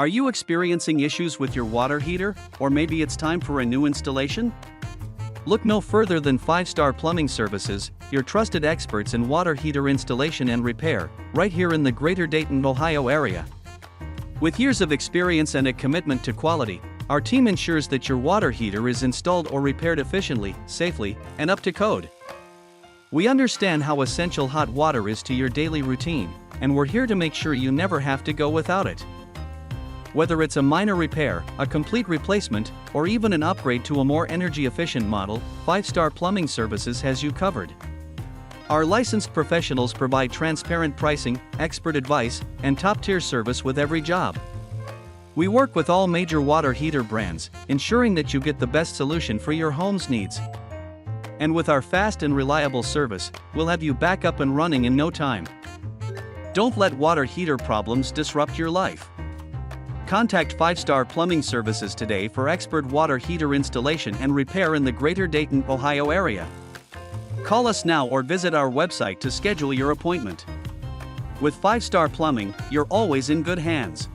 Are you experiencing issues with your water heater, or maybe it's time for a new installation? Look no further than 5-Star Plumbing Services, your trusted experts in water heater installation and repair, right here in the greater Dayton, Ohio area. With years of experience and a commitment to quality, our team ensures that your water heater is installed or repaired efficiently, safely, and up to code. We understand how essential hot water is to your daily routine, and we're here to make sure you never have to go without it. Whether it's a minor repair, a complete replacement, or even an upgrade to a more energy-efficient model, 5-Star Plumbing Services has you covered. Our licensed professionals provide transparent pricing, expert advice, and top-tier service with every job. We work with all major water heater brands, ensuring that you get the best solution for your home's needs. And with our fast and reliable service, we'll have you back up and running in no time. Don't let water heater problems disrupt your life. Contact 5-Star Plumbing Services today for expert water heater installation and repair in the greater Dayton, Ohio area. Call us now or visit our website to schedule your appointment. With 5-Star Plumbing, you're always in good hands.